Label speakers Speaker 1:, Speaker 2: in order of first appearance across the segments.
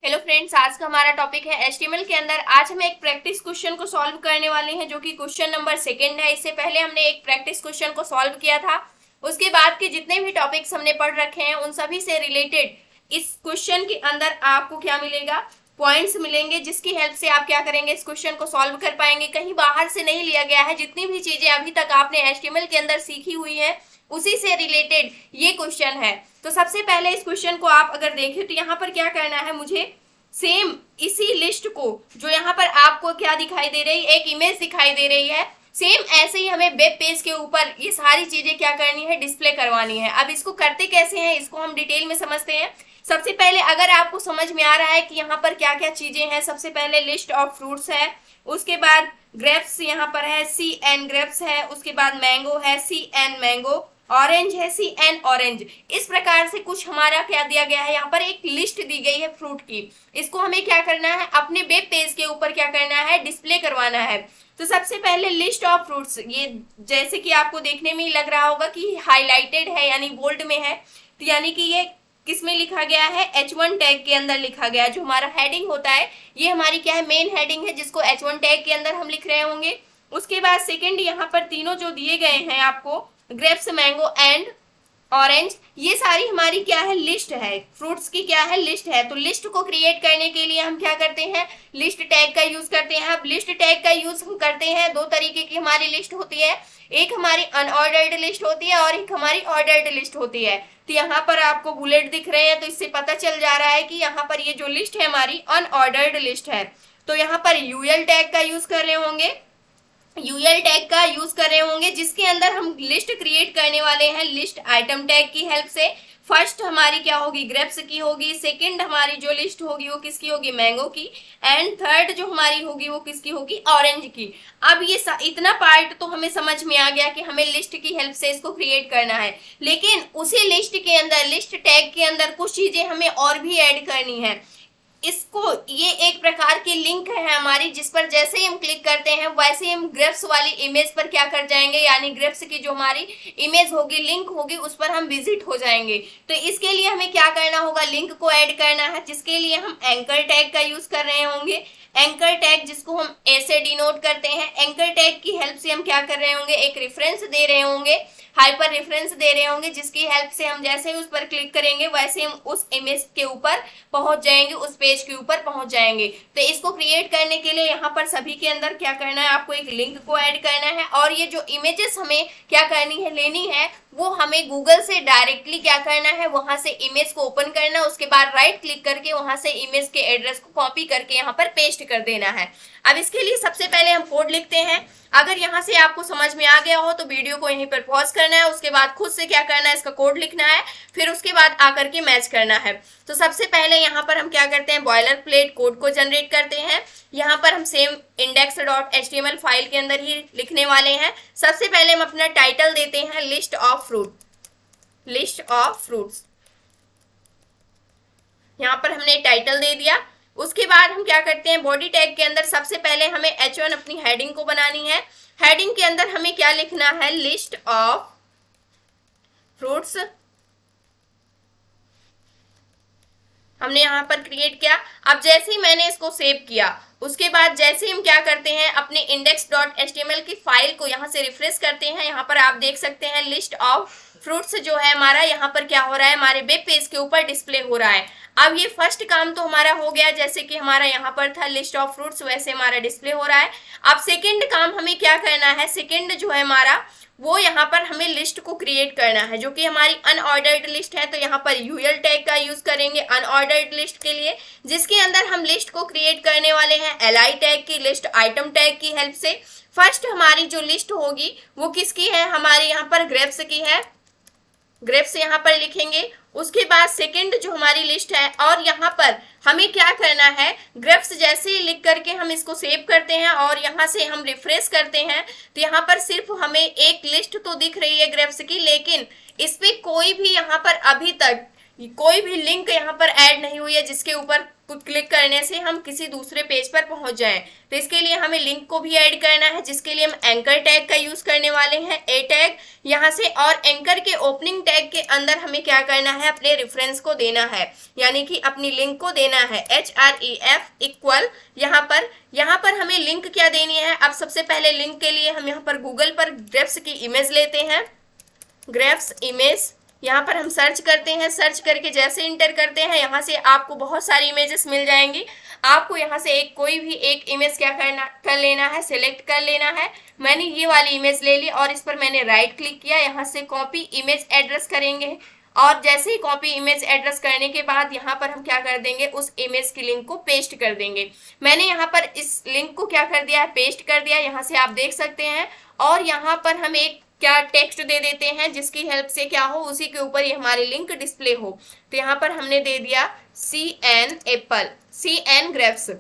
Speaker 1: Hello friends, आज का हमारा टॉपिक है एचटीएमएल के अंदर। आज हम एक प्रैक्टिस क्वेश्चन को सॉल्व करने वाले हैं जो कि क्वेश्चन नंबर 2 है। इससे पहले हमने एक प्रैक्टिस क्वेश्चन को सॉल्व किया था। उसके बाद के जितने भी टॉपिक्स हमने पढ़ रखे हैं उन सभी से रिलेटेड इस क्वेश्चन के अंदर आपको क्या मिलेगा, पॉइंट्स मिलेंगे, जिसकी हेल्प से आप क्या करेंगे, इस क्वेश्चन को सॉल्व कर पाएंगे। कहीं बाहर से नहीं लिया गया है। जितनी भी चीजें अभी तक आपने एचटीएमएल के अंदर सीखी हुई है उसी से रिलेटेड ये क्वेश्चन है। तो सबसे पहले इस क्वेश्चन को आप अगर देखें तो यहाँ पर क्या करना है, मुझे सेम इसी लिस्ट को जो यहाँ पर आपको क्या दिखाई दे रही है, एक इमेज दिखाई दे रही है, सेम ऐसे ही हमें वेब पेज के ऊपर ये सारी चीजें क्या करनी है, डिस्प्ले करवानी है। अब इसको करते कैसे हैं, इसको हम डिटेल में समझते हैं। सबसे पहले अगर आपको समझ में आ रहा है कि यहाँ पर क्या क्या चीजें हैं, सबसे पहले लिस्ट ऑफ फ्रूट्स है, उसके बाद ग्रेप्स यहाँ पर है, सी एन ग्रेप्स है, उसके बाद मैंगो है, सी एन मैंगो, ऑरेंज है, सी एन ऑरेंज। इस प्रकार से कुछ हमारा क्या दिया गया है, यहाँ पर एक लिस्ट दी गई है फ्रूट की। इसको हमें क्या करना है, अपने वेब पेज के ऊपर क्या करना है, डिस्प्ले करवाना है। तो सबसे पहले लिस्ट ऑफ फ्रूट्स, ये जैसे कि आपको देखने में ही लग रहा होगा कि हाईलाइटेड है यानी बोल्ड में है, तो यानी कि ये किसमें लिखा गया है, H1 टैग के अंदर लिखा गया है। जो हमारा हेडिंग होता है ये हमारी क्या है, मेन हेडिंग है, जिसको H1 टैग के अंदर हम लिख रहे होंगे। उसके बाद सेकेंड, यहाँ पर तीनों जो दिए गए हैं आपको, ग्रेप्स, मैंगो एंड ऑरेंज, ये सारी हमारी क्या है, लिस्ट है, फ्रूट्स की क्या है, लिस्ट है। तो लिस्ट को क्रिएट करने के लिए हम क्या करते हैं, लिस्ट टैग का यूज करते हैं। अब लिस्ट टैग का यूज हम करते हैं, दो तरीके की हमारी लिस्ट होती है, एक हमारी अनऑर्डर्ड लिस्ट होती है और एक हमारी ऑर्डर्ड लिस्ट होती है। तो यहाँ पर आपको बुलेट दिख रहे हैं, तो इससे पता चल जा रहा है कि यहाँ पर ये जो लिस्ट है हमारी अनऑर्डर्ड लिस्ट है। तो यहाँ पर यूएल टैग का यूज कर रहे होंगे, यूएल टैग का यूज कर रहे होंगे, जिसके अंदर हम लिस्ट क्रिएट करने वाले हैं लिस्ट आइटम टैग की हेल्प से। फर्स्ट हमारी क्या होगी, ग्रेप्स की होगी, सेकंड हमारी जो लिस्ट होगी वो किसकी होगी, मैंगो की, एंड थर्ड जो हमारी होगी वो किसकी होगी, ऑरेंज की। अब ये इतना पार्ट तो हमें समझ में आ गया कि हमें लिस्ट की हेल्प से इसको क्रिएट करना है, लेकिन उसी लिस्ट के अंदर, लिस्ट टैग के अंदर कुछ चीजें हमें और भी ऐड करनी है। इसको, ये एक प्रकार की लिंक है हमारी, जिस पर जैसे ही हम क्लिक करते हैं वैसे ही हम ग्रेप्स वाली इमेज पर क्या कर जाएंगे, यानी ग्रेप्स की जो हमारी इमेज होगी, लिंक होगी, उस पर हम विजिट हो जाएंगे। तो इसके लिए हमें क्या करना होगा, लिंक को ऐड करना है, जिसके लिए हम एंकर टैग का यूज कर रहे होंगे। एंकर टैग जिसको हम ऐसे डिनोट करते हैं, एंकर टैग की हेल्प से हम क्या कर रहे होंगे, एक रेफरेंस दे रहे होंगे, हाइपर रेफरेंस दे रहे होंगे, जिसकी हेल्प से हम जैसे ही उस पर क्लिक करेंगे वैसे हम उस इमेज के ऊपर पहुंच जाएंगे, उस पेज के ऊपर पहुंच जाएंगे। तो इसको क्रिएट करने के लिए यहाँ पर सभी के अंदर क्या करना है, आपको एक लिंक को ऐड करना है, और ये जो इमेजेस हमें क्या करनी है, लेनी है, वो हमें गूगल से डायरेक्टली क्या करना है, वहां से इमेज को ओपन करना, उसके बाद राइट क्लिक करके वहां से इमेज के एड्रेस को कॉपी करके यहाँ पर पेस्ट कर देना है। अब इसके लिए सबसे पहले हम कोड लिखते हैं। अगर यहाँ से आपको समझ में आ गया हो तो वीडियो को यहीं पर पॉज करना है, उसके बाद खुद से क्या करना है, इसका कोड लिखना है, फिर उसके बाद आकर के मैच करना है। तो सबसे पहले यहाँ पर हम क्या करते हैं, बॉयलर प्लेट कोड को जनरेट करते हैं। यहाँ पर हम सेम index.html फाइल के अंदर ही लिखने वाले हैं। सबसे पहले हम अपना टाइटल देते हैं list of fruit, list of fruits. यहाँ पर हमने टाइटल दे दिया। उसके बाद हम क्या करते हैं, बॉडी टैग के अंदर सबसे पहले हमें H1 अपनी हेडिंग को बनानी है। हेडिंग के अंदर हमें क्या लिखना है, लिस्ट ऑफ फ्रूट्स। हमने यहाँ पर क्रिएट किया। अब जैसे ही मैंने इसको सेव किया, उसके बाद जैसे ही हम क्या करते हैं, अपने index.html की फाइल को यहाँ से रिफ्रेश करते हैं। यहाँ पर आप देख सकते हैं लिस्ट ऑफ फ्रूट्स जो है हमारा यहाँ पर क्या हो रहा है, हमारे वेब पेज के ऊपर डिस्प्ले हो रहा है। अब ये फर्स्ट काम तो हमारा हो गया, जैसे कि हमारा यहाँ पर था लिस्ट ऑफ फ्रूट्स, वैसे हमारा डिस्प्ले हो रहा है। अब सेकंड काम हमें क्या करना है, सेकंड जो है हमारा, वो यहाँ पर हमें लिस्ट को क्रिएट करना है, जो कि हमारी अनऑर्डर्ड लिस्ट है। तो यहाँ पर यूएल टैग का यूज करेंगे अनऑर्डर्ड लिस्ट के लिए, जिसके अंदर हम लिस्ट को क्रिएट करने वाले हैं एलआई टैग की, लिस्ट आइटम टैग की हेल्प से। फर्स्ट हमारी जो लिस्ट होगी वो किसकी है, हमारे यहाँ पर ग्रेप्स की है, ग्रेप्स यहाँ पर लिखेंगे। उसके बाद सेकंड जो हमारी लिस्ट है, और यहाँ पर हमें क्या करना है, ग्रेप्स जैसे ही लिख करके हम इसको सेव करते हैं और यहाँ से हम रिफ्रेश करते हैं, तो यहाँ पर सिर्फ हमें एक लिस्ट तो दिख रही है ग्रेप्स की, लेकिन इस पे कोई भी यहाँ पर अभी तक कोई भी लिंक यहाँ पर ऐड नहीं हुई है जिसके ऊपर क्लिक करने से हम किसी दूसरे पेज पर पहुंच जाएं। तो इसके लिए हमें लिंक को भी ऐड करना है, जिसके लिए हम एंकर टैग का यूज करने वाले हैं, ए टैग यहाँ से। और एंकर के ओपनिंग टैग के अंदर हमें क्या करना है, अपने रेफरेंस को देना है, यानी कि अपनी लिंक को देना है, href इक्वल यहाँ पर हमें लिंक क्या देनी है। अब सबसे पहले लिंक के लिए हम यहाँ पर गूगल पर ग्रेप्स की इमेज लेते हैं, ग्रेप्स इमेज यहाँ पर हम सर्च करते हैं। सर्च करके जैसे इंटर करते हैं यहाँ से आपको बहुत सारी इमेजेस मिल जाएंगी। आपको यहाँ से कोई भी एक इमेज क्या कर लेना है, सिलेक्ट कर लेना है। मैंने ये वाली इमेज ले ली और इस पर मैंने राइट क्लिक किया, यहाँ से कॉपी इमेज एड्रेस करेंगे। और जैसे ही कॉपी इमेज एड्रेस करने के बाद यहाँ पर हम क्या कर देंगे, उस इमेज की लिंक को पेस्ट कर देंगे। मैंने यहाँ पर इस लिंक को क्या कर दिया है, पेस्ट कर दिया, यहाँ से आप देख सकते हैं। और यहाँ पर हम एक क्या टेक्स्ट दे देते हैं जिसकी हेल्प से क्या हो, उसी के ऊपर ये हमारी लिंक डिस्प्ले हो। तो यहाँ पर हमने दे दिया CN एप्पल, CN ग्रेप्स।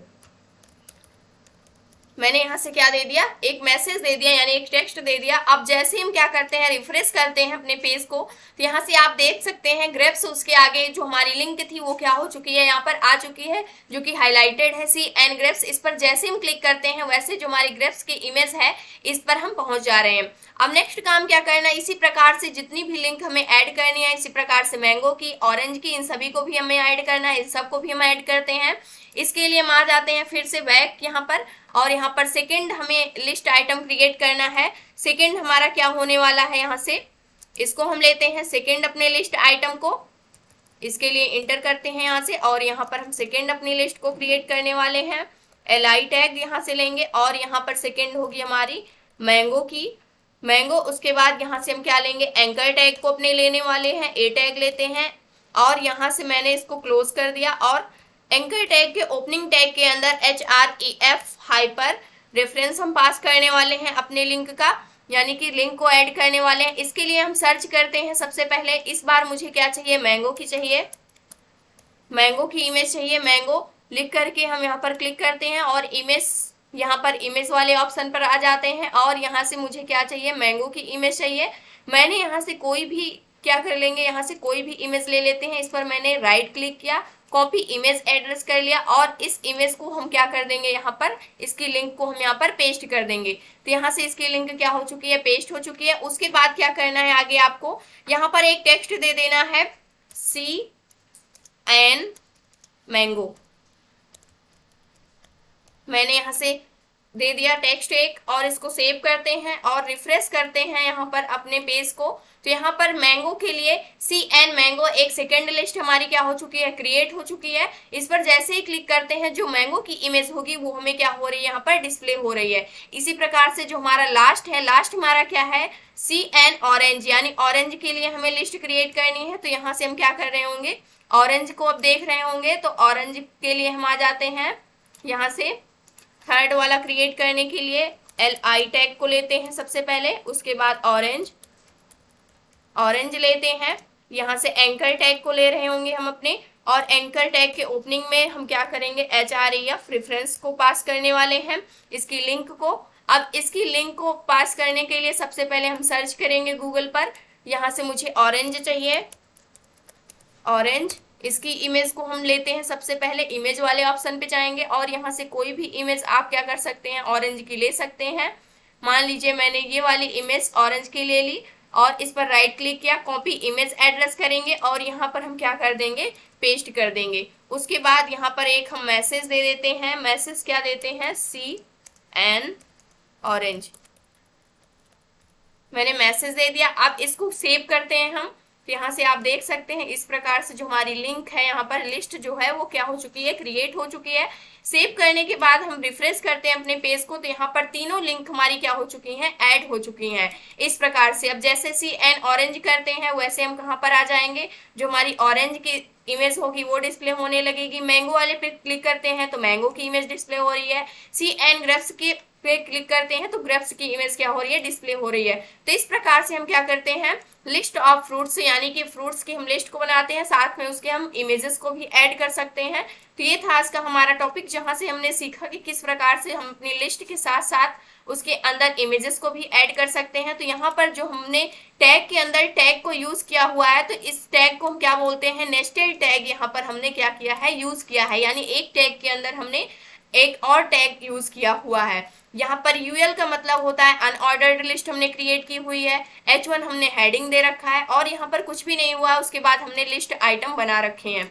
Speaker 1: मैंने यहाँ से क्या दे दिया, एक मैसेज दे दिया, यानी एक टेक्स्ट दे दिया। अब जैसे हम क्या करते हैं, रिफ्रेश करते हैं अपने पेज को, तो यहाँ से आप देख सकते हैं ग्रेप्स, उसके आगे जो हमारी लिंक थी वो क्या हो चुकी है, यहाँ पर आ चुकी है, जो कि हाईलाइटेड है, CN ग्रेप्स। इस पर जैसे हम क्लिक करते हैं वैसे जो हमारी ग्रेप्स की इमेज है इस पर हम पहुंच जा रहे हैं। अब नेक्स्ट काम क्या करना है, इसी प्रकार से जितनी भी लिंक हमें ऐड करनी है, इसी प्रकार से मैंगो की, ऑरेंज की, इन सभी को भी हमें ऐड करना है, इन सबको भी हम ऐड करते हैं। इसके लिए हम आ जाते हैं फिर से बैक यहाँ पर, और यहाँ पर सेकंड हमें लिस्ट आइटम क्रिएट करना है। सेकंड हमारा क्या होने वाला है, यहाँ से इसको हम लेते हैं सेकंड अपने लिस्ट आइटम को, इसके लिए इंटर करते हैं यहाँ से, और यहाँ पर हम सेकंड अपनी लिस्ट को क्रिएट करने वाले हैं। LI टैग यहाँ से लेंगे और यहाँ पर सेकंड होगी हमारी मैंगो की, मैंगो। उसके बाद यहाँ से हम क्या लेंगे, एंकर टैग को अपने लेने वाले हैं, A टैग लेते हैं, और यहाँ से मैंने इसको क्लोज कर दिया। और एंकर टैग के ओपनिंग टैग के अंदर href हाइपर रेफरेंस हम पास करने वाले हैं अपने लिंक का, यानी कि लिंक को ऐड करने वाले हैं। इसके लिए हम सर्च करते हैं सबसे पहले, इस बार मुझे क्या चाहिए, मैंगो की चाहिए, मैंगो की इमेज चाहिए। मैंगो लिख करके हम यहाँ पर क्लिक करते हैं और इमेज, यहाँ पर इमेज वाले ऑप्शन पर आ जाते हैं, और यहाँ से मुझे क्या चाहिए, मैंगो की इमेज चाहिए। मैंने यहाँ से कोई भी क्या कर लेंगे, यहाँ से कोई भी इमेज ले लेते हैं। इस पर मैंने राइट क्लिक किया, कॉपी इमेज एड्रेस कर लिया, और इस इमेज को हम क्या कर देंगे, यहाँ पर इसकी लिंक को हम यहाँ पर पेस्ट कर देंगे। तो यहाँ से इसकी लिंक क्या हो चुकी है, पेस्ट हो चुकी है। उसके बाद क्या करना है आगे, आपको यहाँ पर एक टेक्स्ट दे देना है, CN मैंगो। मैंने यहाँ से दे दिया टेक्स्ट एक, और इसको सेव करते हैं और रिफ्रेश करते हैं यहाँ पर अपने पेज को। तो यहाँ पर मैंगो के लिए CN मैंगो एक सेकंड लिस्ट हमारी क्या हो चुकी है, क्रिएट हो चुकी है। इस पर जैसे ही क्लिक करते हैं जो मैंगो की इमेज होगी वो हमें क्या हो रही है, यहाँ पर डिस्प्ले हो रही है। इसी प्रकार से जो हमारा लास्ट है, लास्ट हमारा क्या है, CN ऑरेंज, यानी ऑरेंज के लिए हमें लिस्ट क्रिएट करनी है। तो यहाँ से हम क्या कर रहे होंगे, ऑरेंज को अब देख रहे होंगे, तो ऑरेंज के लिए हम आ जाते हैं यहाँ से थर्ड वाला क्रिएट करने के लिए LI टैग को लेते हैं सबसे पहले, उसके बाद ऑरेंज, ऑरेंज लेते हैं। यहाँ से एंकर टैग को ले रहे होंगे हम अपने, और एंकर टैग के ओपनिंग में हम क्या करेंगे, href रेफरेंस को पास करने वाले हैं, इसकी लिंक को। अब इसकी लिंक को पास करने के लिए सबसे पहले हम सर्च करेंगे गूगल पर। यहाँ से मुझे ऑरेंज चाहिए, ऑरेंज, इसकी इमेज को हम लेते हैं सबसे पहले, इमेज वाले ऑप्शन पे जाएंगे, और यहाँ से कोई भी इमेज आप क्या कर सकते हैं, ऑरेंज की ले सकते हैं। मान लीजिए मैंने ये वाली इमेज ऑरेंज की ले ली, और इस पर राइट क्लिक किया, कॉपी इमेज एड्रेस करेंगे, और यहाँ पर हम क्या कर देंगे, पेस्ट कर देंगे। उसके बाद यहाँ पर एक हम मैसेज दे देते हैं, मैसेज क्या देते हैं, CN ऑरेंज। मैंने मैसेज दे दिया। अब इसको सेव करते हैं हम। तो यहाँ से आप देख सकते हैं इस प्रकार से जो हमारी लिंक है, यहाँ पर लिस्ट जो है वो क्या हो चुकी है, क्रिएट हो चुकी है। सेव करने के बाद हम रिफ्रेश करते हैं अपने पेज को, तो यहाँ पर तीनों लिंक हमारी क्या हो चुकी हैं, ऐड हो चुकी हैं इस प्रकार से। अब जैसे CN ऑरेंज करते हैं वैसे हम कहाँ पर आ जाएंगे, जो हमारी ऑरेंज की इमेज होगी वो डिस्प्ले होने लगेगी। मैंगो वाले पे क्लिक करते हैं तो मैंगो की इमेज डिस्प्ले हो रही है। CN ग्रेप्स की पे क्लिक करते हैं तो ग्रेप्स की इमेज क्या हो रही है, डिस्प्ले हो रही है। तो इस प्रकार से हम क्या करते हैं, लिस्ट ऑफ फ्रूट्स, यानी कि फ्रूट्स की हम लिस्ट को बनाते हैं, साथ में उसके हम इमेजेस को भी ऐड कर सकते हैं। तो ये था आज का हमारा टॉपिक, जहां से हमने सीखा कि किस प्रकार से हम अपनी लिस्ट के साथ साथ उसके अंदर इमेजेस को भी ऐड कर सकते हैं। तो यहाँ पर जो हमने टैग के अंदर टैग को यूज किया हुआ है, तो इस टैग को हम क्या बोलते हैं, नेस्टेड टैग। यहाँ पर हमने क्या किया है, यूज किया है, यानी एक टैग के अंदर हमने एक और टैग यूज किया हुआ है। यहाँ पर यूएल का मतलब होता है अनऑर्डर्ड लिस्ट हमने क्रिएट की हुई है, H1 हमने हेडिंग दे रखा है, और यहाँ पर कुछ भी नहीं हुआ है, उसके बाद हमने लिस्ट आइटम बना रखे हैं।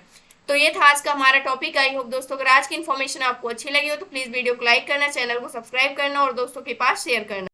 Speaker 1: तो ये था आज का हमारा टॉपिक। आई होप दोस्तों अगर आज की इन्फॉर्मेशन आपको अच्छी लगी हो तो प्लीज वीडियो को लाइक करना, चैनल को सब्सक्राइब करना और दोस्तों के पास शेयर करना।